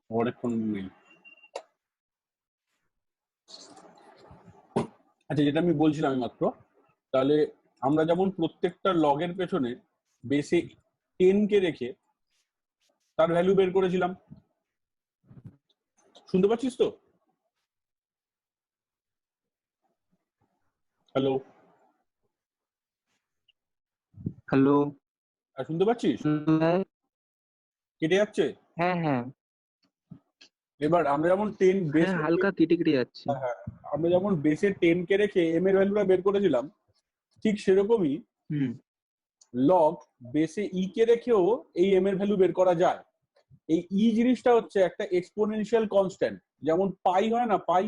অনেকক্ষণ নেই। আচ্ছা, যেটা আমি বলছিলাম মাত্র, তাহলে আমরা যেমন প্রত্যেকটা লগের পেছনে বেসে 10 কে রেখে তার ভ্যালু বের করেছিলাম। শুনতে পাচ্ছিস তো? Hello hello. শুনতে পাচ্ছিস? কেটে যাচ্ছে। হ্যাঁ হ্যাঁ এবার আমরা যেমন 10 হ্যাঁ, বেসে, হালকা কেটে কেটে যাচ্ছে। হ্যাঁ, আমরা যেমন বেসে 10 কে রেখে এম এর ভ্যালুটা বের করেছিলাম, ঠিক সেরকমই হুম লগ বেসে ই কে রেখেও এই এম এর ভ্যালু বের করা যায়। এই ই জিনিসটা হচ্ছে একটা এক্সপোনেনশিয়াল কনস্ট্যান্ট, যেমন পাই হয় না, পাই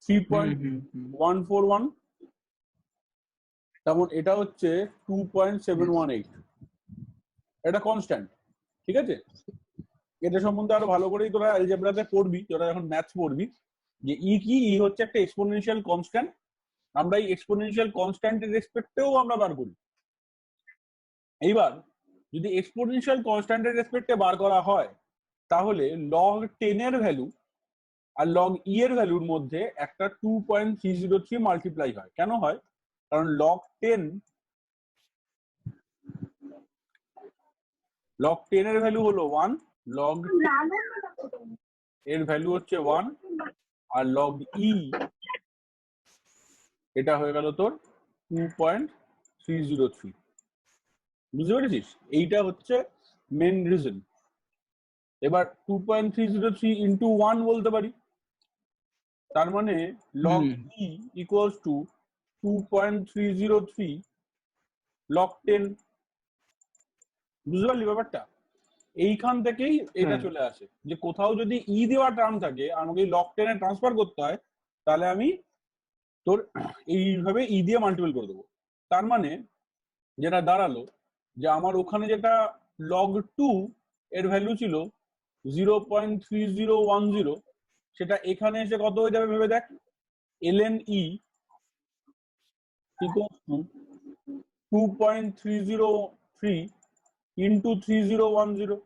হুম হুম হুম 3.141, তেমন এটা হচ্ছে 2.718, এটা কনস্ট্যান্ট। ঠিক আছে, এটা সম্বন্ধে আরো ভালো করেই তোরা অ্যালজেব্রাতে পড়বি, তোরা যখন ম্যাথস পড়বি, যে ই কি, ই হচ্ছে একটা এক্সপোনেনশিয়াল কনস্ট্যান্ট। আমরা এই এক্সপোনেনশিয়াল কনস্ট্যান্টের রেসপেক্টেও আমরা বার করি। এইবার যদি এক্সপোনেনশিয়াল কনস্ট্যান্টের রেসপেক্টে বার করা হয়, তাহলে লগ 10 এর ভ্যালু আর লগ ই এর ভ্যালুর মধ্যে একটা 2.303 মাল্টিপ্লাই হয়। কেন হয়? কারণ লগ 10 এর ভ্যালু হলো 1, লগ এর ভ্যালু হচ্ছে 1, আর লগ ই এটা হয়ে গেল তোর 2.303। বুঝতে পেরেছিস? এইটা হচ্ছে মেন রিজন। এবার 2.303 ইন্টু 1 বলতে পারি, তার মানে log hmm E equals to 2.303 log 10। বুঝতে পারলি ব্যাপারটা? এইখান থেকেই এটা হ্যাঁ চলে আসে যে কোথাও যদি ই দেওয়া টার্ম থাকে আর আমাকে লগ 10 এ ট্রান্সফার করতে হয়, তাহলে আমি তোর এইভাবে ই দিয়ে মাল্টিপল করে দেবো। তার মানে যেটা দাঁড়ালো যে আমার ওখানে যেটা লগ 2 এর ভ্যালু ছিল 0.3010, সেটা এখানে এসে কত হয়ে যাবে ভেবে দেখ। ln e equals to 2.303 into 3010,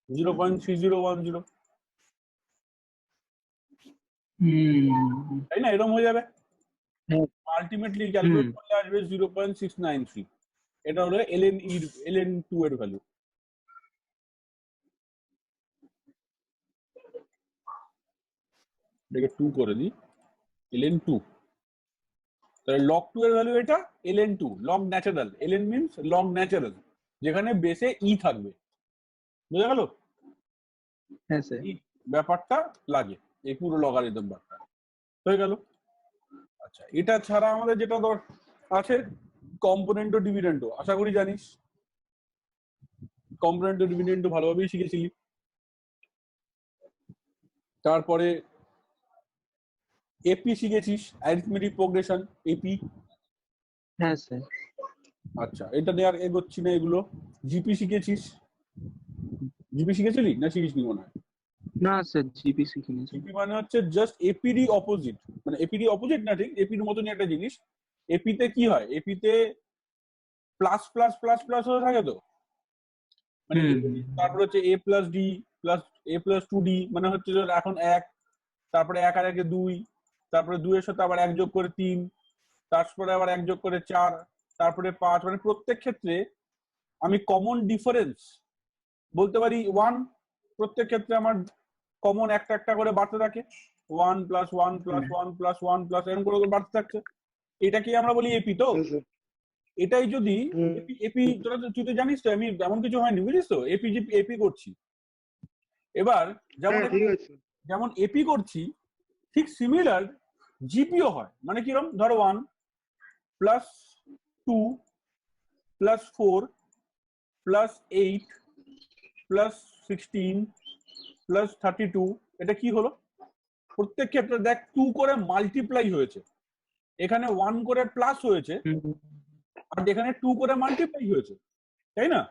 0.3010, হুম তাই না? এরকম হয়ে যাবে। হ্যাঁ, আলটিমেটলি হুম ক্যালকুলেট করলে আসবে 0.693। এটা হলো ln 2 এর ভ্যালু। এটাকে 2 করে দিই, ln 2। তাহলে লগ 2 এর ভ্যালু এটা, ln 2 log natural, ln means log natural, যেখানে বেসে ই থাকবে। বুঝা গেল? হ্যাঁ স্যার। এই ব্যাপারটা লাগে এই পুরো লগারিদম ব্যাপারটা। হয়ে গেল। আচ্ছা, এটা ছাড়া আমাদের যেটা আছে কম্পোনেন্ট ও ডিভিডেন্ড, আশা করি জানিস। কম্পোনেন্ট ও ডিভিডেন্ড ভালোভাবেই শিখেছিলি। তারপরে এপি শিখেছিস, অ্যারিথমেটিক প্রোগ্রেশন, এপি। হ্যাঁ স্যার। আচ্ছা, এটা নিয়ে আর এগোচ্ছি না, এগুলো। জিপি শিখেছিস? জিপি শিখেছিলি না শিখিসনি মনে হয়? না স্যার, জিপি শিখিনি স্যার। জিপি মানে হচ্ছে জাস্ট এপিডি অপোজিট, মানে এপিডি অপোজিট না, ঠিক এপির মতনই একটা জিনিস। এপিতে কি হয়, এপিতে প্লাস প্লাস প্লাস প্লাস হয়ে থাকে তো, মানে হুম তারপরে হচ্ছে এ প্লাস ডি প্লাস A+2D, মানে হচ্ছে যে এখন 1, তারপরে 1 আর 1 2, তারপরে 2 এর সাথে আবার 1 যোগ করে 3, তারপরে আবার 1 যোগ করে 4, তারপরে 5, মানে প্রত্যেক ক্ষেত্রে আমি কমন ডিফারেন্স বলতে পারি 1। প্রত্যেক ক্ষেত্রে আমার কমন একটা একটা করে বাড়তে থাকে, 1 প্লাস 1 প্লাস হুম 1 প্লাস 1 প্লাস এরকম করে বাড়তে থাকছে। এটাকে আমরা বলি এপি। তো এটাই যদি এপি, এপি তোরা তুই তো জানিস তো, আমি এমন কিছু হয়নি, বুঝিস তো, এপি এপি করছি। এবার যেমন যেমন এপি করছি, ঠিক সিমিলার জিপিও হয়। মানে কিরকম, ধরো 1 plus 2 plus 4 plus 8 plus 16 plus 32, এটা কি হলো? প্রত্যেক ক্ষেত্রে দেখ 2 করে মাল্টিপ্লাই হয়েছে, এখানে 1 করে প্লাস হয়েছে, হুম আর এখানে 2 করে মাল্টিপ্লাই হয়েছে, তাই না?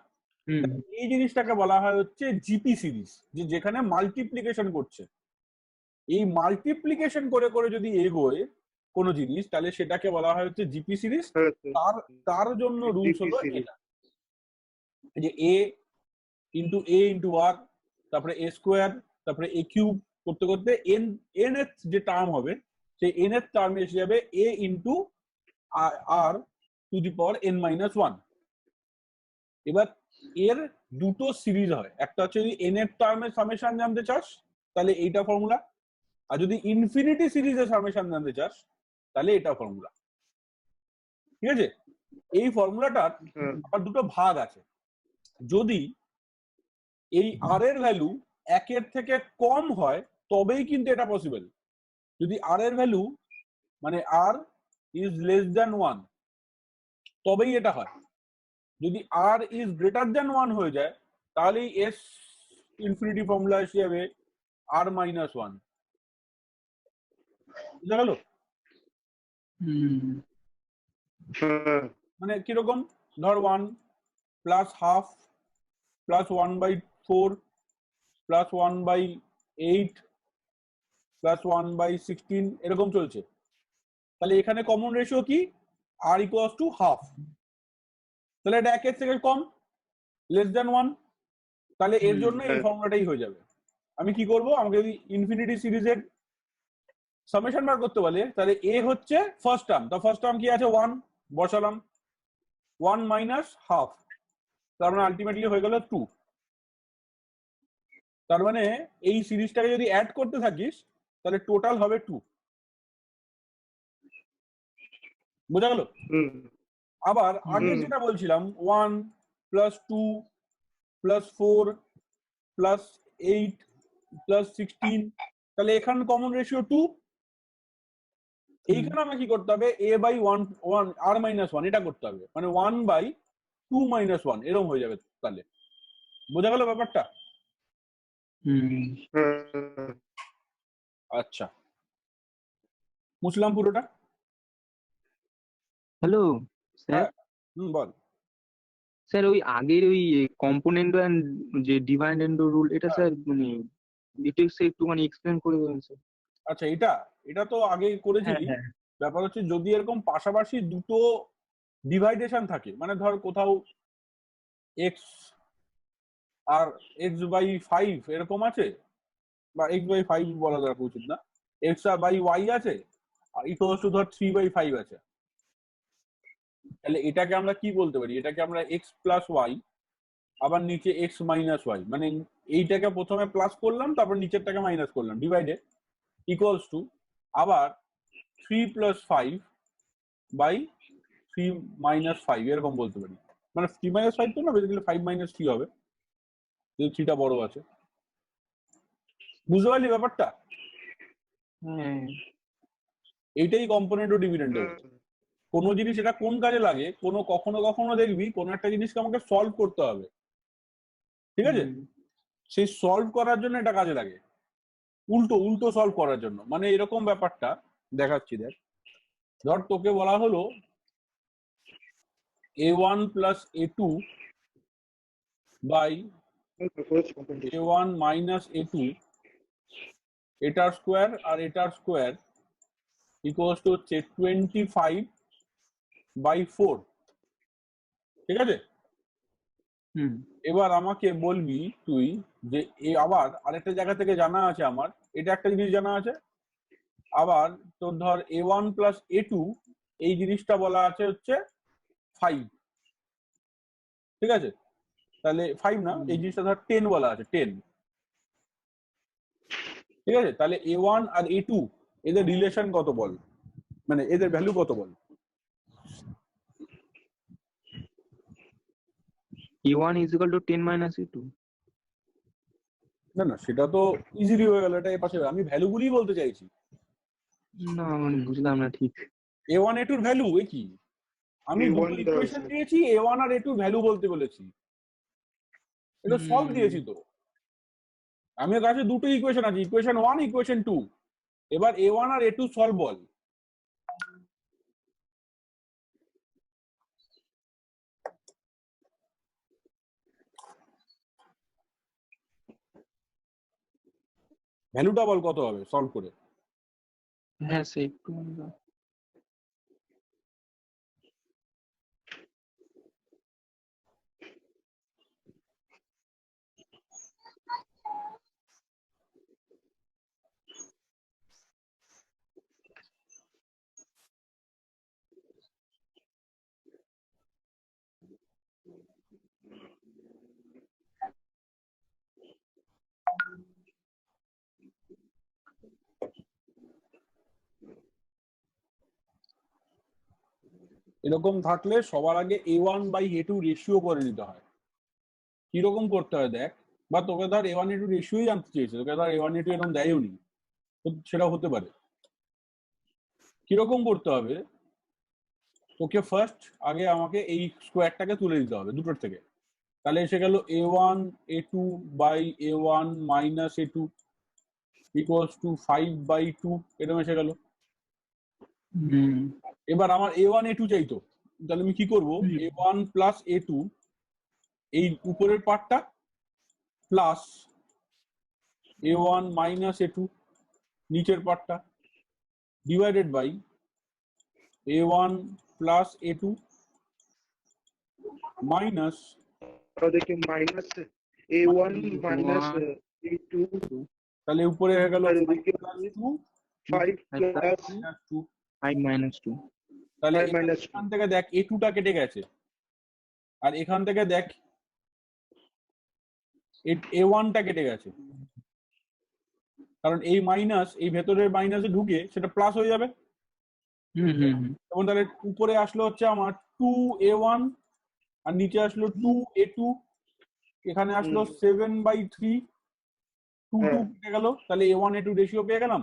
হুম এই জিনিসটাকে বলা হয় হচ্ছে জিপি সিরিজ, যে যেখানে মাল্টিপ্লিকেশন করছে। এই মাল্টিপ্লিকেশন করে করে যদি এগোয় কোনো জিনিস, তাহলে সেটাকে বলা হয় হচ্ছে জিপি সিরিজ। তার তার জন্য রুলস হলো এটা, যে এ ইন্টু এ ইন্টু আর, তারপরে এ স্কোয়ার, তারপরে এ কিউব করতে করতে এন এন এর যে টার্ম হবে সেই এন এর টার্ম এসে যাবে a into r to the power n minus one. এবার এর দুটো সিরিজ হয়, একটা হচ্ছে যদি এন এর টার্মের সামেশন জানতে চাস তাহলে এইটা ফর্মুলা, আর যদি ইনফিনিটি সিরিজের সামেশন জানতে চাস তাহলে এটা ফর্মুলা। ঠিক আছে, এই ফর্মুলাটার আবার দুটো ভাগ আছে। যদি এই আর এর ভ্যালু একের থেকে কম হয় তবেই কিন্তু এটা পসিবল। যদি আর এর ভ্যালু মানে আর ইজ লেস দ্যান ওয়ান তবেই এটা হয়। যদি আর ইজ গ্রেটার দ্যান ওয়ান হয়ে যায় তাহলে এস ইনফিনিটি ফর্মুলা এসে যাবে আর মাইনাস ওয়ান। বুঝা গেল? মানে কিরকম, ধর one plus half plus one by four plus one by eight plus one by sixteen এরকম চলছে। তাহলে এখানে কমন রেশিও কি, আর ইকুয়ালস টু হাফ। তাহলে এটা একের থেকে কম, লেস দ্যান ওয়ান, তাহলে এর জন্য এই ফর্মুলাটাই হয়ে যাবে। আমি কি করব, আমাকে যদি ইনফিনিটি সিরিজের সামেশন বার করতে বলে তাহলে এ হচ্ছে ফার্স্ট টার্ম, তো ফার্স্ট টার্ম কি আছে ওয়ান, বসালাম, ওয়ান মাইনাস হাফ, তার মানে আলটিমেটলি হয়ে গেল টু। তার মানে এই সিরিজটাকে যদি অ্যাড করতে থাকিস তাহলে টোটাল হবে টু। বোঝা গেল? আবার আগে যেটা বলছিলাম one plus two plus four plus eight plus sixteen, তাহলে এখানে কমন রেশিও টু। এইখানে আমাকে কি করতে হবে, a by one one r minus one এটা করতে হবে, মানে one by two minus one এরকম হয়ে যাবে। তাহলে বোঝা গেল ব্যাপারটা? আচ্ছা, মুছলাম পুরোটা। Hello sir. বল। স্যার ওই আগের ওই কম্পোনেন্ট এন্ড যে ডিভাইড এন্ড রুল এটা স্যার মানে ডিটেইলসে একটুখানি এক্সপ্লেন করে দেবেন স্যার। আচ্ছা, এটা এটা তো আগে করেছিলি। ব্যাপার হচ্ছে যদি এরকম পাশাপাশি দুটো ডিভাইডেশন থাকে, মানে ধর কোথাও x R x by five এরকম আছে, বা এক্স বাই ফাইভ বলা দরকার উচিত না, এক্স আর বাই ওয়াই আছে আর ইকুয়ালস টু ধর থ্রি বাই ফাইভ আছে, তাহলে এটাকে আমরা কি বলতে পারি, এটাকে আমরা এক্স প্লাস ওয়াই আবার নিচে এক্স মাইনাস ওয়াই, মানে এইটাকে প্রথমে প্লাস করলাম তারপর নিচেরটাকে মাইনাস করলাম ডিভাইডেড ইকুয়ালস টু আবার three plus five by three minus five এরকম বলতে পারি। মানে থ্রি মাইনাস ফাইভ তো না, বেসিক্যালি ফাইভ মাইনাস থ্রি হবে যদি থ্রিটা বড় আছে। বুঝতে পারলি ব্যাপারটা? এইটাই কম্পোনেন্ট ও ডিভিডেন্ড। কোনো জিনিস এটা কোন কাজে লাগে, কোনো কখনো কখনো দেখবি কোনো একটা জিনিসকে আমাকে সলভ করতে হবে, ঠিক আছে, সেই সলভ করার জন্য এটা কাজে লাগে, উল্টো উল্টো সলভ করার জন্য। মানে এরকম ব্যাপারটা দেখাচ্ছি দেখ, ধর তোকে বলা হলো a1 plus a2 by a1 minus a2 এটার স্কোয়ার আর এটার স্কোয়ার ইকুয়ালস টু হচ্ছে 25 বাই 4। ঠিক আছে, এবার আমাকে বলবি তুই যে আবার আরেকটা জায়গা থেকে জানা আছে আমার, এটা একটা জিনিস জানা আছে, আবার তোর ধর a1 প্লাস a2 এই জিনিসটা বলা আছে হচ্ছে 5। ঠিক আছে, তাহলে 5 না, এই জিনিসটা ধর 10 বলা আছে 10। ঠিক আছে, তাহলে a1 আর a2 এদের রিলেশন কত বল, মানে এদের ভ্যালু কত বল? a1 is equal to 10 minus a2। না না, সেটা তো ইজিলি হয়ে গেল, এটা এর পাশে আমি ভ্যালুগুলোই বলতে চাইছি। না মানে বুঝলাম না ঠিক। a1 a2 এর ভ্যালু এ কি, আমি দুটো ইকুয়েশন দিয়েছি, a1 আর a2 ভ্যালু বলতে বলেছি, এটা সলভ দিয়েছি তো আমি। কাছে দুটো ইকুয়েশন আছে, ইকুয়েশন 1 ইকুয়েশন 2, এবার a1 আর a2 সলভ বল। ভ্যালুটা বল কত হবে সলভ করে। হ্যাঁ সে একটু এরকম থাকলে সবার আগে A1/A2 রেশিও করে নিতে হয়। কিরকম করতে হয় দেখ, বা তোকে ধর A1/A2 রেশিওই জানতে চেয়েছে, তোকে ধর A1/A2 এরকম দেয়ও নি, সেটা হতে পারে। কিরকম করতে হবে, তোকে ফার্স্ট আগে আমাকে এই স্কোয়ারটাকে তুলে দিতে হবে দুটোর থেকে, তাহলে এসে গেল A1/A2 ইকুয়ালস টু 5/2, এরকম এসে গেল। এবার আমার A1/A2 চাইতো, তাহলে আমি কি করবো, A1 প্লাস A2 এই উপরের পার্টটা প্লাস A1 মাইনাস A2 নিচের পার্টটা divided by A1 plus A2 minus, দেখি মাইনাস A1 মাইনাস A2, তাহলে উপরে হয়ে গেল 5 প্লাস 5 minus 2। তাহলে 5 minus 2 এখান থেকে দেখ A2টা কেটে গেছে, আর এখান থেকে দেখ A1টা কেটে গেছে, কারণ এই মাইনাস এই ভেতরের মাইনাসে ঢুকে সেটা প্লাস হয়ে যাবে। এবং তাহলে উপরে আসলো হচ্ছে আমার 2A1 আর নিচে আসলো 2A2, এখানে আসলো 7/3, 2 কেটে গেল, তাহলে A1/A2 রেশিও পেয়ে গেলাম।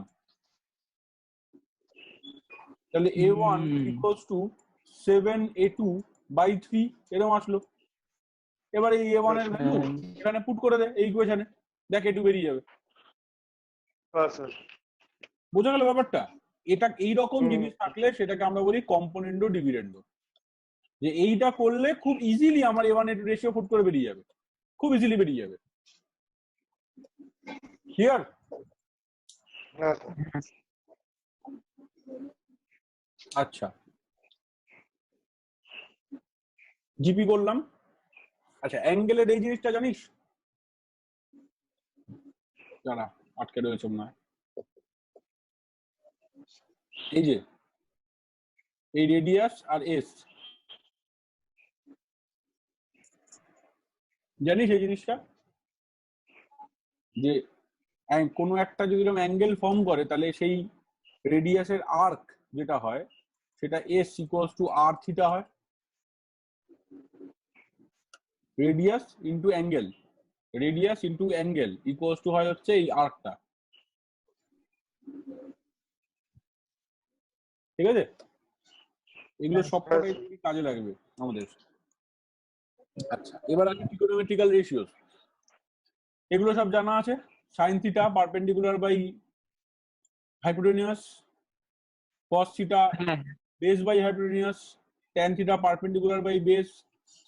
তাহলে A1 ইকুয়ালস টু 7A2/3 এরকম আসলো। এবার এই A1 এর ভ্যালু এখানে পুট করে দে এই ইকুয়েশনে, দেখ A2 বেরিয়ে যাবে। বোঝা গেল ব্যাপারটা? এটা এইরকম জিনিস থাকলে সেটাকে আমরা বলি কম্পোনেন্ডো ডিভিডেন্ডো, যে এইটা করলে খুব ইজিলি আমার A1/A2 রেশিও ফুট করে বেরিয়ে যাবে, খুব ইজিলি বেরিয়ে যাবে। ক্লিয়ার? আচ্ছা, জিপি করলাম। আচ্ছা, অ্যাঙ্গেলের এই জিনিসটা জানিস? যারা আটকে রয়েছে না, এই যে এই রেডিয়াস আর এস, জানিস এই জিনিসটা? যে কোনো একটা যদি এরকম অ্যাঙ্গেল ফর্ম করে তাহলে সেই রেডিয়াসের আর্ক যেটা হয় সেটা s equals to r theta হয়। Radius into angle, radius into angle equals to হয় হচ্ছে এই আর্কটা। ঠিক আছে? এগুলো সবকটাই কাজে লাগবে আমাদের। আচ্ছা, এবার আসি ট্রিগোনোমেট্রিক্যাল রেশিওস। এগুলো সব জানা আছে। Sine theta perpendicular by hypotenuse, cos theta base by hypotenuse, tan theta perpendicular by base,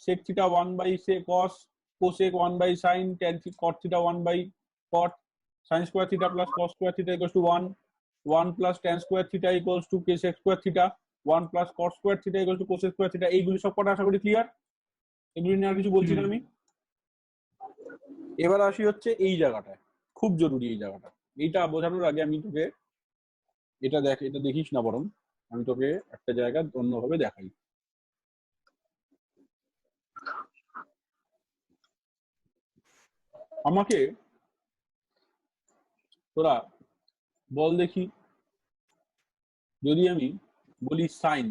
sec theta 1/cos, cosec 1/sin, tan cot theta 1/cot, sin square theta plus cos square theta equals to 1, 1 plus tan square theta equals to sec square theta, 1 plus cot square theta equals to cosec square theta। এইগুলি সব কটা আশা করি clear? এগুলি নিয়ে আর কিছু বলছি না আমি। এবার আসি হচ্ছে এই জায়গাটায়, খুব জরুরি এই জায়গাটা। এইটা বোঝানোর আগে আমি তোকে এটা দেখ, এটা দেখিস না, বরং আমি তোকে একটা জায়গা অন্যভাবে দেখাই। আমাকে তোরা বল দেখি, যদি আমি বলি সাইন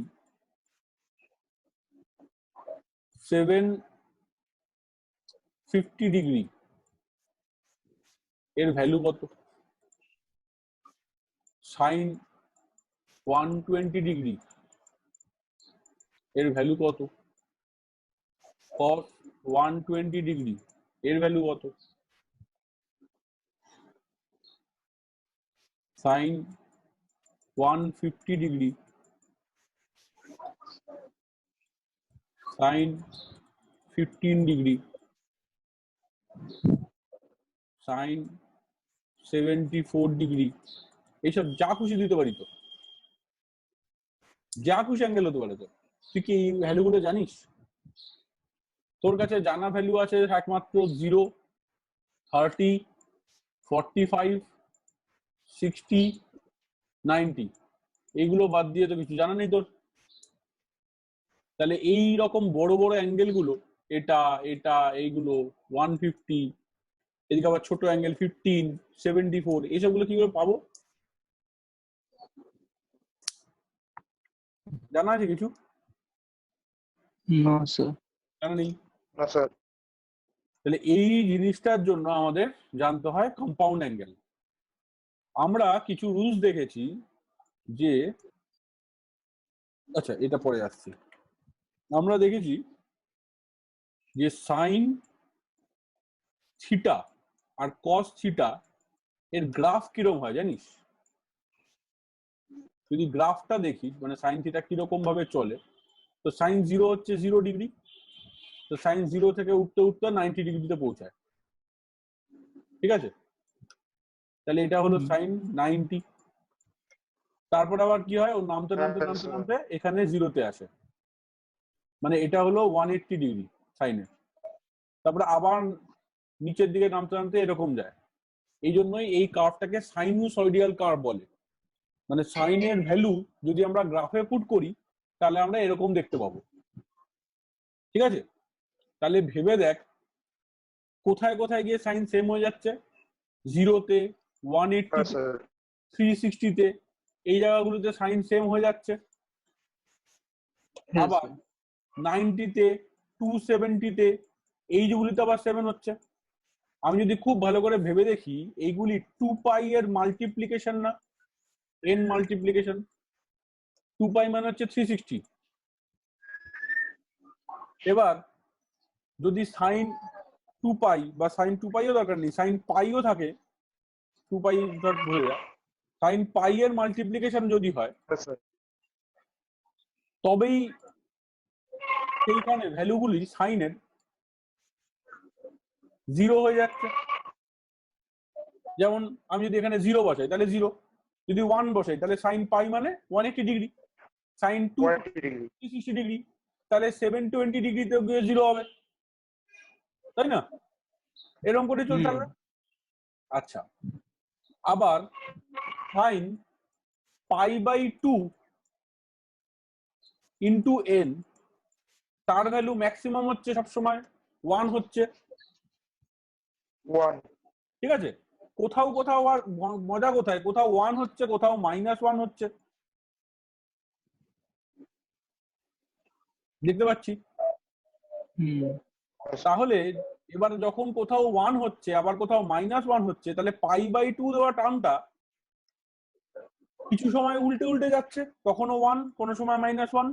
750 ডিগ্রি এর ভ্যালু কত, সাইন 120 ডিগ্রি এর ভ্যালু কত, কস 120 ডিগ্রি এর ভ্যালু কত, sign 150 degree, sign 15 degree, sign 74 degree, এইসব যা খুশি দিতে পারি, তো যা খুশি অ্যাঙ্গেল হতে পারে। তো তুই কি এই ভ্যালুগুলো জানিস? তোর কাছে জানা ভ্যালু আছে একমাত্র 0, 30, 45, 60, 90, এইগুলো বাদ দিয়ে তো কিছু জানা নেই তোর। তাহলে এই রকম বড় বড় অ্যাঙ্গেল গুলো, এটা এটা এইগুলো 150, এদিকে আবার ছোট অ্যাঙ্গেল 15, 74, এইসব গুলো কি করে পাবো? জানা আছে কিছু? না স্যার। জানা নেই। না স্যার। তাহলে এই জিনিসটার জন্য আমাদের জানতে হয় কম্পাউন্ড অ্যাঙ্গেল। আমরা কিছু রুলস দেখেছি যে, আচ্ছা এটা পরে আসছি। আমরা দেখেছি যে সাইন থিটা আর কস থিটা এর গ্রাফ কিরকম হয় জানিস? যদি গ্রাফটা দেখি মানে সাইন থিটা কিরকম ভাবে চলে, তো সাইন 0 হচ্ছে 0 ডিগ্রি, তো সাইন 0 থেকে উঠতে উঠতে 90 ডিগ্রিতে পৌঁছায়। ঠিক আছে, তাহলে এটা হলো সাইন 90। তারপর আবার কি হয়, ও নামতে নামতে হ্যাঁ, নামতে স্যার। নামতে এখানে 0-তে আসে, মানে এটা হলো 180 ডিগ্রি সাইনের। তারপরে আবার নিচের দিকে নামতে নামতে এরকম যায়। এই জন্যই এই কার্ভটাকে সাইনুসয়েডিয়াল কার্ভ বলে। মানে সাইনের ভ্যালু যদি আমরা গ্রাফে পুট করি তাহলে আমরা এরকম দেখতে পাবো। ঠিক আছে, তাহলে ভেবে দেখ কোথায় কোথায় গিয়ে সাইন সেম হয়ে যাচ্ছে, 0-তে, 180-তে, হ্যাঁ স্যার। 360-তে, এই জায়গাগুলোতে সাইন সেম হয়ে যাচ্ছে। হ্যাঁ আবার স্যার। 90-তে, 270-তে এই যেগুলিতে আবার 7 হচ্ছে। আমি যদি খুব ভালো করে ভেবে দেখি, এইগুলি 2π এর মাল্টিপ্লিকেশন না, n মাল্টিপ্লিকেশন। 2π মানে হচ্ছে 360। এবার যদি সাইন 2π বা সাইন 2πও দরকার নেই, সাইন পাইও থাকে, 2π ধর ধরে যা, সাইন পাই এর মাল্টিপ্লিকেশন যদি হয় হ্যাঁ স্যার। তবেই সেইখানে ভ্যালুগুলি সাইনের 0 হয়ে যাচ্ছে। যেমন আমি যদি এখানে 0 বসাই তাহলে 0, যদি 1 বসাই তাহলে সাইন পাই মানে 180 ডিগ্রি, সাইন 2 180 ডিগ্রি। 360 ডিগ্রি, তাহলে 720 ডিগ্রিতে গিয়ে 0 হবে, তাই না? এরকম করে চলতে থাকবে। আচ্ছা, আবার সাইন π/2 ইন্টু n, তার ভ্যালু ম্যাক্সিমাম হচ্ছে সবসময় 1 হচ্ছে। 1। ঠিক আছে, কোথাও কোথাও আর মজা কোথায়, কোথাও 1 হচ্ছে, কোথাও -1 হচ্ছে, দেখতে পাচ্ছি। তাহলে এবার যখন কোথাও 1 হচ্ছে আবার কোথাও -1 হচ্ছে, তাহলে π/2 দেওয়া টার্মটা কিছু সময় উল্টে উল্টে যাচ্ছে, কখনো 1 কোনো সময় -1।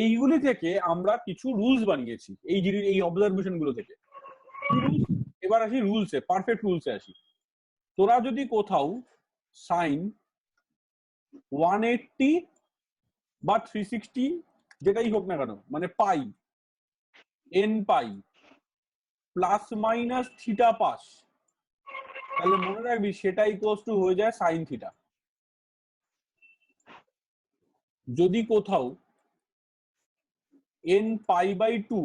এইগুলি থেকে আমরা কিছু রুলস বানিয়েছি, এই অবজারভেশন গুলো থেকে। এবার আসি রুলসে, পারফেক্ট রুলসে আসি। তোরা যদি কোথাও সাইন 180 বা 360 যেটাই হোক না কেন, মানে পাই, n পাই প্লাস মাইনাস থিটা পাস, তাহলে মনে রাখবি সেটা ইকুয়ালস টু হয়ে যায় সাইন থিটা। যদি কোথাও n π/2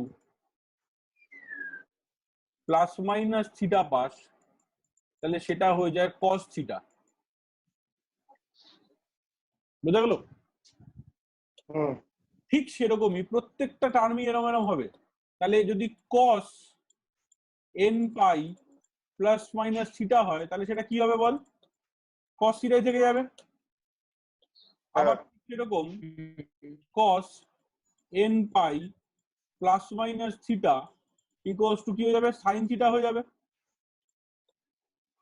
plus minus theta pass, তাহলে সেটা হয়ে যায় কস থিটা। বুঝা গেল? ঠিক সেরকমই প্রত্যেকটা টার্মই এরকম এরকম হবে। তাহলে যদি কস n পাই প্লাস মাইনাস থিটা হয় তাহলে সেটা কি হবে বল? কস থিটাই থেকে যাবে। আবার সেরকম কস n pi plus minus theta equals to কি হয়ে যাবে? সাইন থিটা হয়ে যাবে।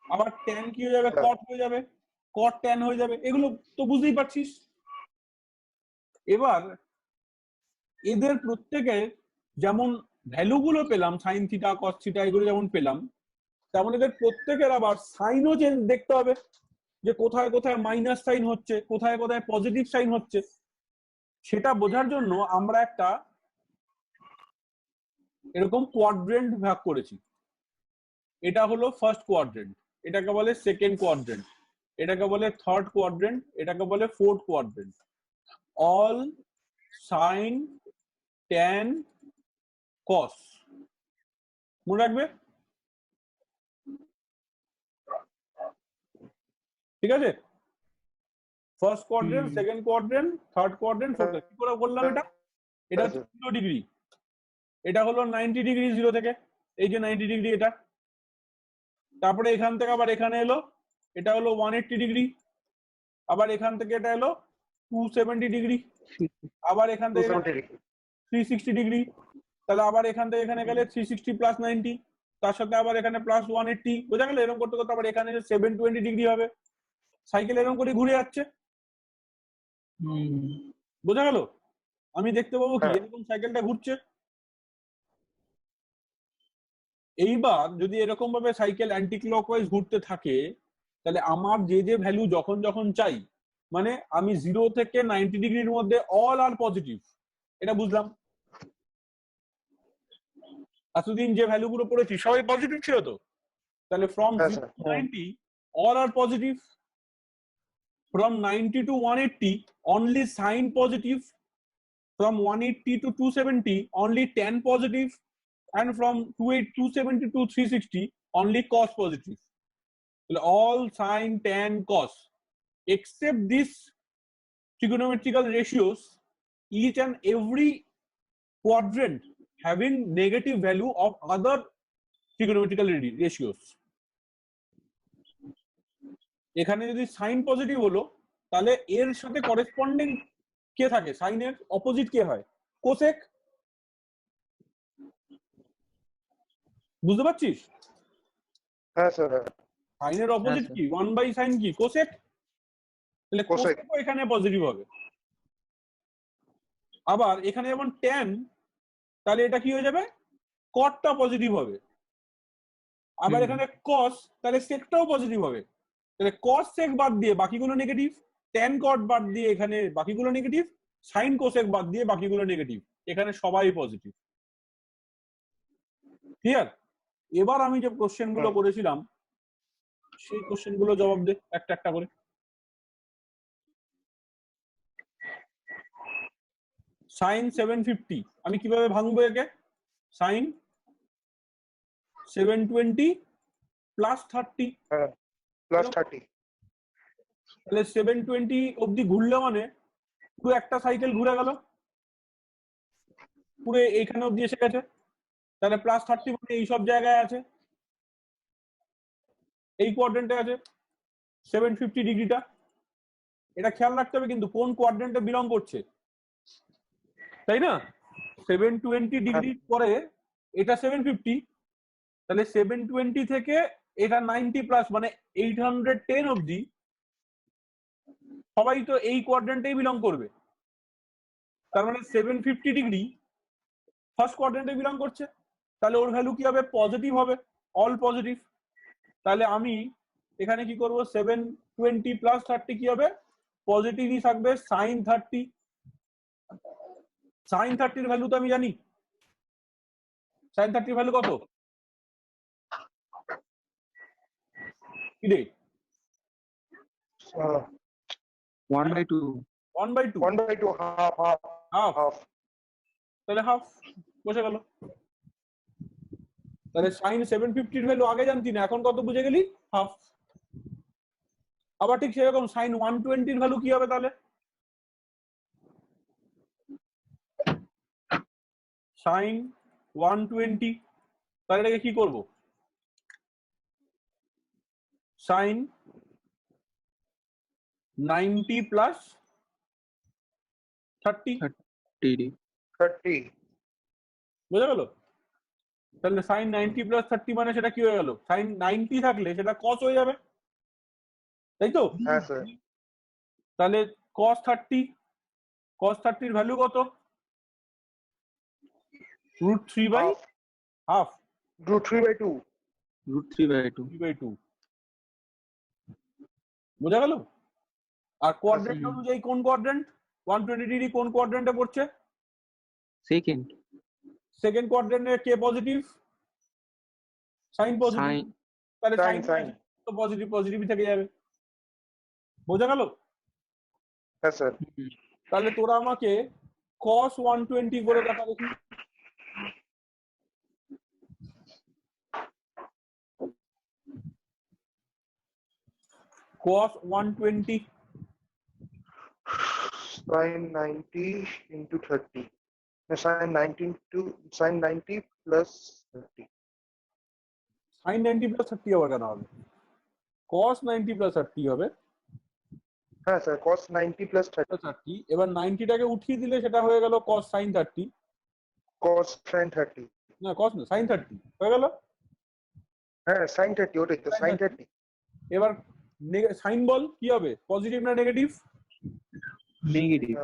আবার ট্যান কি হয়ে যাবে? কট হয়ে যাবে, কট ট্যান হয়ে যাবে। এগুলো তো বুঝতেই পারছিস। এবার এদের প্রত্যেকের যেমন ভ্যালুগুলো পেলাম, সাইন থিটা কস থিটা এগুলো যেমন পেলাম, তেমন এদের প্রত্যেকের আবার সাইনও চেঞ্জ দেখতে হবে, যে কোথায় কোথায় মাইনাস সাইন হচ্ছে, কোথায় কোথায় পজিটিভ সাইন হচ্ছে। সেটা বোঝার জন্য আমরা একটা এরকম কোয়াড্রেন্ট ভাগ করেছি। এটা হলো ফার্স্ট কোয়াড্রেন্ট, এটাকে বলে সেকেন্ড কোয়াড্রেন্ট, এটাকে বলে থার্ড কোয়াড্রেন্ট, এটাকে বলে fourth quadrant. All sign tan কস, মনে রাখবে। ঠিক আছে, first quadrant, second quadrant, third quadrant, fourth. কি করে বললাম এটা? এটা হচ্ছে 0 ডিগ্রি, এটা হলো 90 ডিগ্রি 0 থেকে, এই যে 90 ডিগ্রি এটা। তারপরে এখান থেকে আবার এখানে এলো, এটা হলো 180 ডিগ্রি। আবার এখান থেকে এটা এলো 270 ডিগ্রি। আবার এখান থেকে 360 ডিগ্রি, তাহলে আবার এখান থেকে এখানে গেলে 360 প্লাস 90, তার সাথে আবার এখানে প্লাস 180, বোঝা গেল? এরকম করতে করতে আবার এখানে 720 ডিগ্রি হবে। সাইকেল এরকম করে ঘুরে যাচ্ছে, বোঝা গেল? আমি দেখতে পাবো কি এরকম সাইকেলটা ঘুরছে। এইবার যদি এরকম ভাবে সাইকেল অ্যান্টি ক্লকওয়াইজ ঘুরতে থাকে, তাহলে আমার যে যে ভ্যালু যখন যখন চাই, মানে আমি 0 থেকে 90 ডিগ্রির মধ্যে অল আর পজিটিভ, এটা বুঝলাম। এতদিন যে ভ্যালুগুলো পড়েছি সবাই পজিটিভ ছিল তো, তাহলে from 0 to 90 all are positive, from 90 to 180 only sign positive, from 180 to 270 only 10 positive, and from 270 to 360 only cos positive. All sin, tan, cos, except these trigonometrical ratios, each and every quadrant having negative value of other trigonometrical ratios. এখানে যদি sign positive হলো, তাহলে এর সাথে corresponding কে থাকে? সাইনের opposite কে হয়? Cosec. বুঝতে পারছিস? হ্যাঁ স্যার। সাইনের অপোজিট কি? 1/sin কি? কোসেক। তাহলে কোসেক এখানে পজিটিভ হবে। আবার এখানে যেমন ট্যান, তাহলে এটা কি হয়ে যাবে? কটটা পজিটিভ হবে। আবার এখানে কস, তাহলে সেকটাও পজিটিভ হবে। তাহলে কস সেক বাদ দিয়ে বাকিগুলো নেগেটিভ, ট্যান কট বাদ দিয়ে এখানে বাকিগুলো নেগেটিভ, সাইন কোসেক বাদ দিয়ে বাকিগুলো নেগেটিভ, এখানে সবাই পজিটিভ। ক্লিয়ার? এবার আমি যে কোশ্চেন গুলো করেছিলাম সেই কোশ্চেন গুলো জবাব দে একটা একটা করে। সাইন 750 আমি কিভাবে ভাঙবো একে? সাইন 720 প্লাস 30, প্লাস 30, তাহলে 720 অবধি ঘুরলে মানে পুরো একটা সাইকেল ঘুরে গেল, পুরো এইখানে অবধি এসে গেছে। তাহলে প্লাস 30 মানে এই সব জায়গায় আছে, এই কোয়াড্রেন্টে আছে 750 ডিগ্রিটা। এটা খেয়াল রাখতে হবে কিন্তু কোন কোয়াড্রেন্টে বিলং করছে, তাই না? 720 ডিগ্রি পরে এটা 750, তাহলে 720 থেকে এটা 90 প্লাস মানে 810 অবধি সবাই তো এই কোয়াড্রেন্টেই বিলং করবে। তার মানে 750 ডিগ্রি ফার্স্ট কোয়াড্রেন্টে বিলং করছে, তাহলে ওর ভ্যালু কি হবে? পজিটিভ হবে, অল পজিটিভ। তাহলে আমি এখানে কি করব? 720 প্লাস 30 কি হবে? পজিটিভই থাকবে, সাইন 30। সাইন 30 এর ভ্যালু তো আমি জানি। সাইন 30 এর ভ্যালু কত? কি রে? 1/2 1/2 হাফ। তাহলে হাফ বসে গেল। তাহলে সাইন 750 এর ভ্যালু আগে জানতি না, এখন কত বুঝে গেলি? হাফ। আবার ঠিক সেরকম সাইন 120 এর ভ্যালু কি হবে তাহলে? সাইন 120, তাহলে এটাকে কি করব? সাইন 90 প্লাস 30, বোঝা গেল? তাহলে সাইন 90 প্লাস 30 মানে সেটা কি হয়ে গেল? সাইন 90 থাকলে সেটা কস হয়ে যাবে, তাই তো? হ্যাঁ স্যার। তাহলে cos 30, cos 30 এর ভ্যালু কত? √3/হাফ, √3/2, √3/2 বোঝা গেল? আর কোয়াড্রেন্ট অনুযায়ী কোন কোয়াড্রেন্ট? 120 ডিগ্রি কোন কোয়াড্রেন্টে পড়ছে? সেকেন্ড কোয়াড্রেন্টে কে পজিটিভ? সাইন পজিটিভ, তাহলে সাইন তো পজিটিভ পজিটিভই থেকে যাবে, বোঝা গেল? হ্যাঁ স্যার। তাহলে তোরা আমাকে cos 120 করে দেখা দেখি। cos 120 sin 90 into 30, sin 90 plus 30, sin 90 plus 30 আবার কেন হবে? cos 90 plus 30 হবে। হ্যাঁ স্যার, cos 90 plus 30। এবার 90টাকে উঠিয়ে দিলে সেটা হয়ে গেল cos sin 30, cos sin 30 না cos না sin 30 হয়ে গেল হ্যাঁ sin 30 ওটাই তো sin 30 এবার সাইন বল কি হবে পজিটিভ না নেগেটিভ নেগেটিভ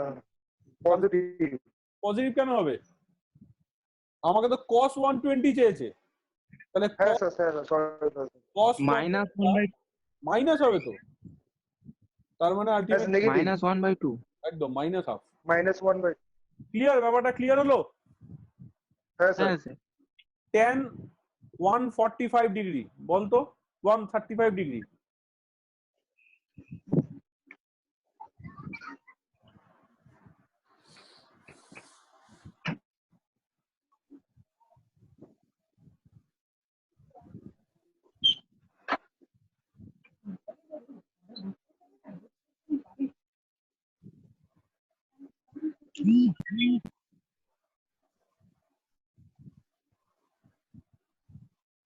পজিটিভ পজিটিভ কেন হবে আমাকে তো cos 120 চেয়েছে তাহলে হ্যাঁ sir sorry cos minus 1/2 minus হবে তো তার মানে আলটিমেট নেগেটিভ মাইনাস 1/2 একদম মাইনাস হাফ -1/, ক্লিয়ার ব্যাপারটা ক্লিয়ার হলো হ্যাঁ স্যার হ্যাঁ স্যার tan 145 ডিগ্রি বলতো 135 ডিগ্রি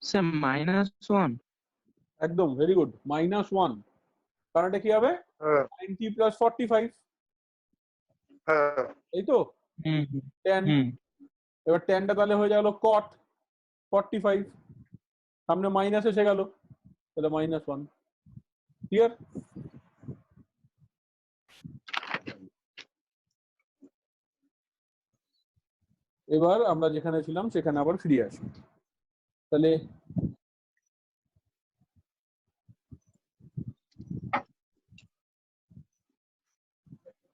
স্যার -1 একদম ভেরি গুড -1 কারণ এটা কি হবে হ্যাঁ 90 প্লাস 45 হ্যাঁ এই তো হুম 10 হুম এবার 10টা তাহলে হয়ে গেল cot 45 সামনে মাইনাস এসে গেল তাহলে -1 ক্লিয়ার এবার আমরা যেখানে ছিলাম সেখানে আবার ফিরে আসি তাহলে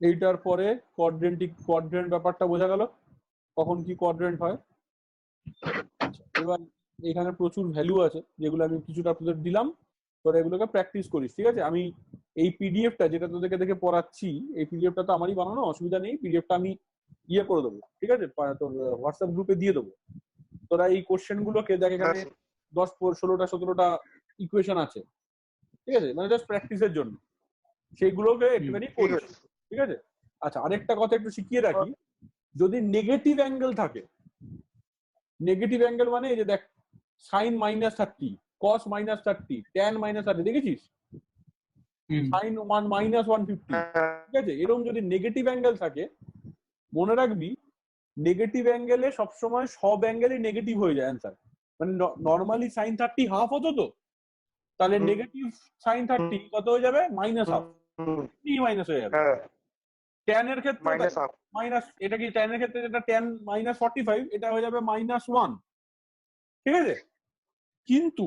এইটার পরে কোয়াড্রেন্ট ব্যাপারটা বোঝা গেল কখন কি কোয়াড্রেন্ট হয় এবার এখানে প্রচুর ভ্যালু আছে যেগুলো আমি কিছুটা আপনাদের দিলাম তোরা এগুলোকে প্র্যাকটিস করিস ঠিক আছে আমি এই পিডিএফটা যেটা তোদেরকে দেখে পড়াচ্ছি এই পিডিএফটা তো আমারই বানানো অসুবিধা নেই পিডিএফটা আমি ইয়ে করে দেবো ঠিক আছে তোর হোয়াটসঅ্যাপ গ্রুপে দিয়ে দেবো তোরা এই কোশ্চেন গুলোকে দেখ এখানে 10 16টা 17টা ইকুয়েশন আছে ঠিক আছে মানে জাস্ট প্র্যাকটিসের জন্য সেইগুলোকে একটুখানি পড়িস ঠিক আছে আচ্ছা আরেকটা কথা একটু শিখিয়ে রাখি যদি নেগেটিভ অ্যাঙ্গেল থাকে নেগেটিভ অ্যাঙ্গেল মানে এই যে দেখ সাইন -30 কস -30 ট্যান -30 দেখেছিস সাইন 1 -150 ঠিক আছে এরকম যদি নেগেটিভ অ্যাঙ্গেল থাকে মনে রাখবি নেগেটিভ অ্যাঙ্গেলে সবসময় সব অ্যাঙ্গেলই নেগেটিভ হয়ে যায় অ্যান্সার মানে নর্মালি সাইন 30 হাফ হতো তো তাহলে নেগেটিভ সাইন 30 কত হয়ে যাবে -হাফ মাইনাস হয়ে যাবে ট্যান এর ক্ষেত্রে মাইনাস এটা কি ট্যান এর ক্ষেত্রে যেটা ট্যান -45 এটা হয়ে যাবে -1 ঠিক আছে কিন্তু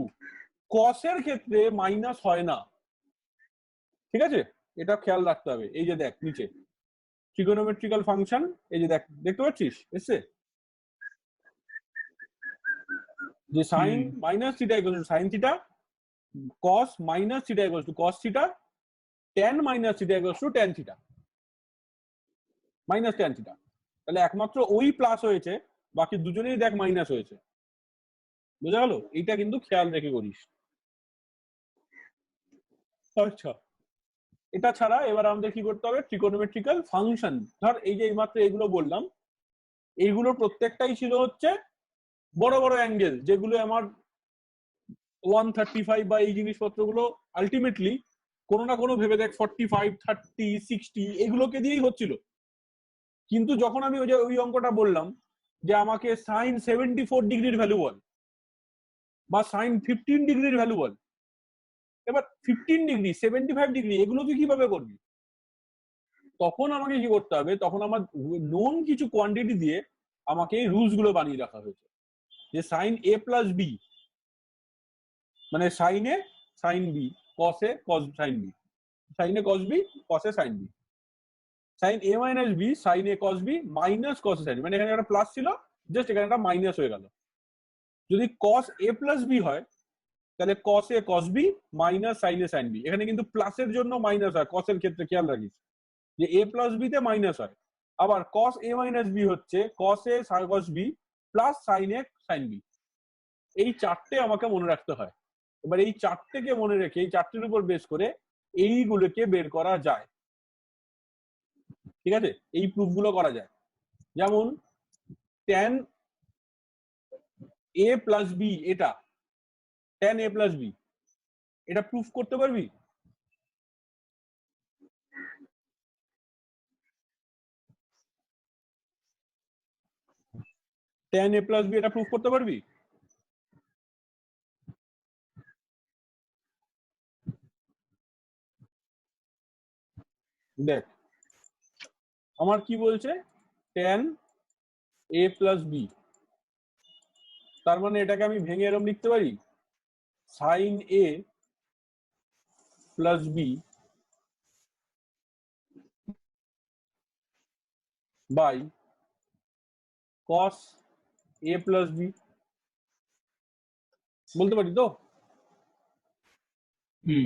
কসের ক্ষেত্রে মাইনাস হয় না ঠিক আছে এটা খেয়াল রাখতে হবে এই যে দেখ নিচে ট্রিগোনোমেট্রিক্যাল ফাংশন এই যে দেখ দেখতে পাচ্ছিস এসছে যে sign -theta equal to sine theta cos -theta equal to cos theta tan -theta equal to tan theta tan theta তাহলে একমাত্র ওই প্লাস হয়েছে বাকি দুজনেই দেখ মাইনাস হয়েছে বুঝা গেল এইটা কিন্তু খেয়াল রেখে করিস আচ্ছা এটা ছাড়া এবার আমাদের কি করতে হবে ট্রিগোনোমেট্রিক্যাল ফাংশন ধর এই যে এইমাত্র এগুলো বললাম এইগুলো প্রত্যেকটাই ছিল হচ্ছে বড় বড় অ্যাঙ্গেল যেগুলো আমার 135 বা এই জিনিসপত্রগুলো আলটিমেটলি কোনো না কোনো ভেবে দেখ 45 30 60 এগুলোকে দিয়েই হচ্ছিল কিন্তু যখন আমি ওই অঙ্কটা বললাম যে আমাকে সাইন 74 ডিগ্রির ভ্যালু বল বা সাইন 15 ডিগ্রির ভ্যালু বল এবার 15 ডিগ্রি 75 ডিগ্রি এগুলো তুই কিভাবে করবি তখন আমাকে কি করতে হবে তখন আমার নোন কিছু কোয়ান্টিটি দিয়ে আমাকে এই রুলস গুলো বানিয়ে রাখা হয়েছে যে সাইন a প্লাস বি মানে সাইনে সাইন বি কসে কস সাইন বি সাইনে কস বি কসে sine b sine a minus b sine a cos b minus কসে সাইন মানে এখানে একটা প্লাস ছিল জাস্ট এখানে একটা মাইনাস হয়ে গেল যদি কস এ প্লাস বি হয় তাহলে কস এ কস বি মাইনাস সাইন এ সাইন বি এখানে কিন্তু প্লাসের জন্য মাইনাস হয় কসের ক্ষেত্রে খেয়াল রাখিস যে এ প্লাস বি তে মাইনাস হয় আবার কস এ মাইনাস বি হচ্ছে কস এ কস বি প্লাস সাইন এ সাইন বি এই চারটে আমাকে মনে রাখতে হয় এবার এই চারটেকে মনে রেখে এই চারটের উপর বেস করে এইগুলোকে বের করা যায় ঠিক আছে এই প্রুফ গুলো করা যায় যেমন tan a প্লাস বি এটা tan a প্লাস বি এটা প্রুফ করতে পারবি tan a plus b এটা প্রুফ করতে পারবি? দেখ আমার কি বলছে tan a plus b, তার মানে এটাকে আমি ভেঙে এরকম লিখতে পারি sin a plus b by cos a plus b, বলতে পারি তো?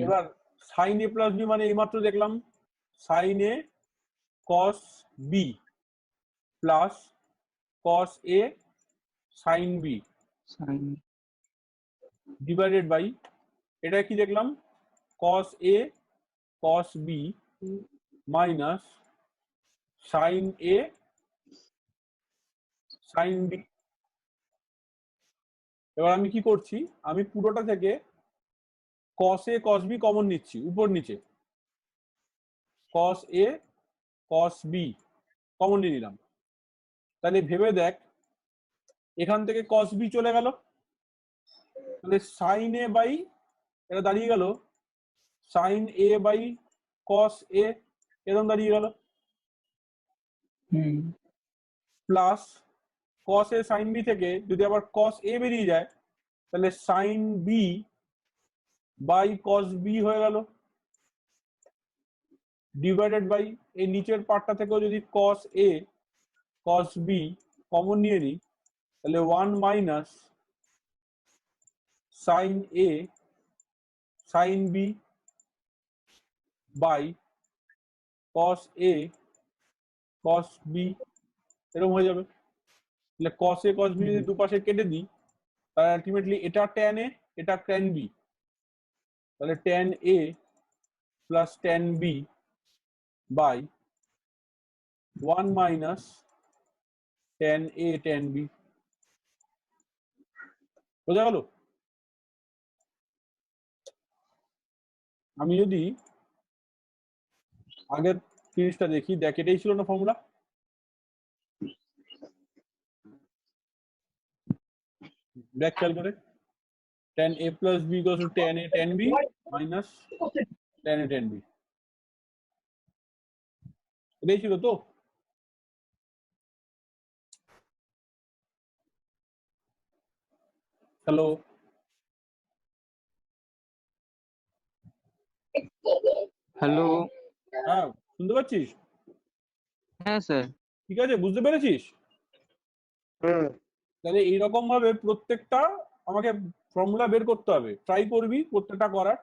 এবার sin a plus b মানে এইমাত্র দেখলাম sin a cos b plus cos a sin b divided by এটা কি দেখলাম cos a cos b minus sin a sin b। এবার আমি কি করছি, আমি পুরোটা থেকে cos a cos b common নিচ্ছি উপর নিচে, cos a cos b common নিয়ে নিলাম। তাহলে ভেবে দেখ এখান থেকে cos b চলে গেল, তাহলে sin a বাই এটা দাঁড়িয়ে গেল sin a by cos a এরকম দাঁড়িয়ে গেল, plus cos a sin b থেকে যদি আবার cos a বেরিয়ে যায় তাহলে sin b by cos b হয়ে গেল, ডিভাইডেড বাই এই নিচের পার্টটা থেকেও যদি cos a cos b common নিয়ে নিই তাহলে 1 minus sin a sin b by cos a cos b এরকম হয়ে যাবে। তাহলে cos a cos b যদি দুপাশে কেটে দিই তাহলে আলটিমেটলি এটা tan a এটা tan b, তাহলে tan a plus tan b by 1 minus tan a tan b। বোঝা গেল? আমি যদি আগের জিনিসটা দেখি, দেখ এটাই ছিল না ফর্মুলা, দেখ খেয়াল করে tan a plus b equals to tan a tan b minus tan a tan b, এটাই ছিল তো? হ্যালো হ্যালো, হ্যাঁ শুনতে পাচ্ছিস? হ্যাঁ স্যার। ঠিক আছে, বুঝতে পেরেছিস? তাহলে এইরকম ভাবে প্রত্যেকটা আমাকে ফর্মুলা বের করতে হবে, ট্রাই করবি প্রত্যেকটা করার।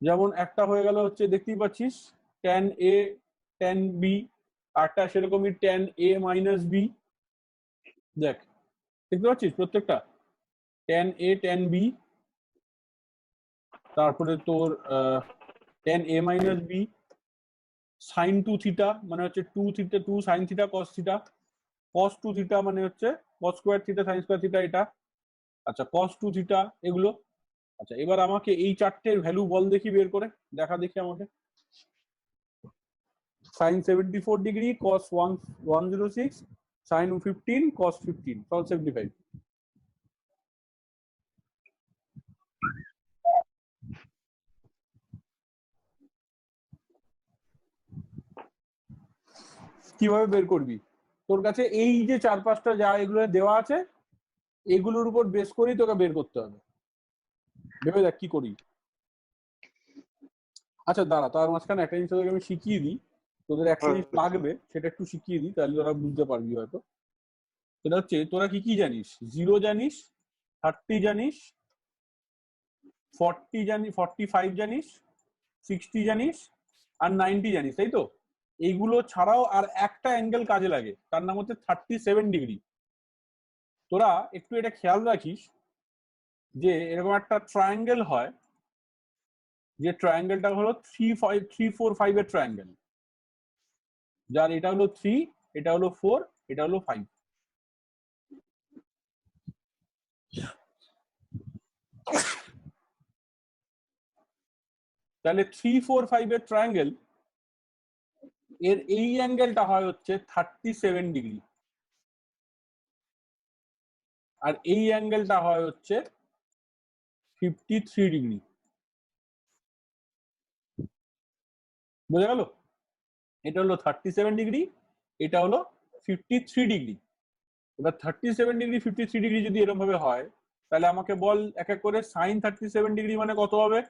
যেমন একটা হয়ে গেল হচ্ছে দেখতেই পাচ্ছিস tan a tan b, আরটা সেরকমই tan a মাইনাস b, দেখ দেখতে পাচ্ছিস প্রত্যেকটা tan a tan b, তারপরে তোর tan a minus b sin 2 theta মানে হচ্ছে 2 theta 2 sin theta cos theta, cos 2 theta মানে হচ্ছে cos square theta sin square theta এটা, আচ্ছা cos 2 থিটা এগুলো। আচ্ছা এবার আমাকে এই চারটের ভ্যালু বল দেখি বের করে দেখা দেখি আমাকে। sin 74 degree cos 106 sin 15 cos 15 cos 75। কিভাবে বের করবি? তোর কাছে এই যে চার পাঁচটা যা এগুলো দেওয়া আছে এগুলোর উপর বেস করেই তোকে বের করতে হবে। ভেবে দেখ কি করি। আচ্ছা দাঁড়া, তার মাঝখানে একটা জিনিস তোদেরকে আমি শিখিয়ে দিই, তোদের একটা জিনিস লাগবে সেটা একটু শিখিয়ে দিই তাহলে তোরা বুঝতে পারবি হয়তো। সেটা হচ্ছে তোরা কি কি জানিস, 0 জানিস, 30 জানিস, 40 জানিস, 45 জানিস, 60 জানিস আর 90 জানিস, তাই তো? এইগুলো ছাড়াও আর একটা অ্যাঙ্গেল কাজে লাগে, তার নাম হচ্ছে 37 ডিগ্রি। তোরা একটু এটা খেয়াল রাখিস যে এরকম একটা ট্রায়াঙ্গেল হয়, যে ট্রায়াঙ্গেলটা হলো 3-4-5 এর ট্রায়াঙ্গেল, যার এটা হলো 3, এটা হলো 4, এটা হলো 5। তাহলে 3-4-5 এর ট্রায়াঙ্গেল এর এই অ্যাঙ্গেলটা হয় হচ্ছে 37 ডিগ্রি। আর এই অ্যাঙ্গেলটা হয় হচ্ছে 53 ডিগ্রি। বোঝা গেল? এটা হলো 37 ডিগ্রি, এটা হলো 53 ডিগ্রি। এবার 37 ডিগ্রি 53 ডিগ্রি যদি এরকম ভাবে হয়, তাহলে আমাকে বল এক এক করে sin 37 ডিগ্রি মানে কত হবে।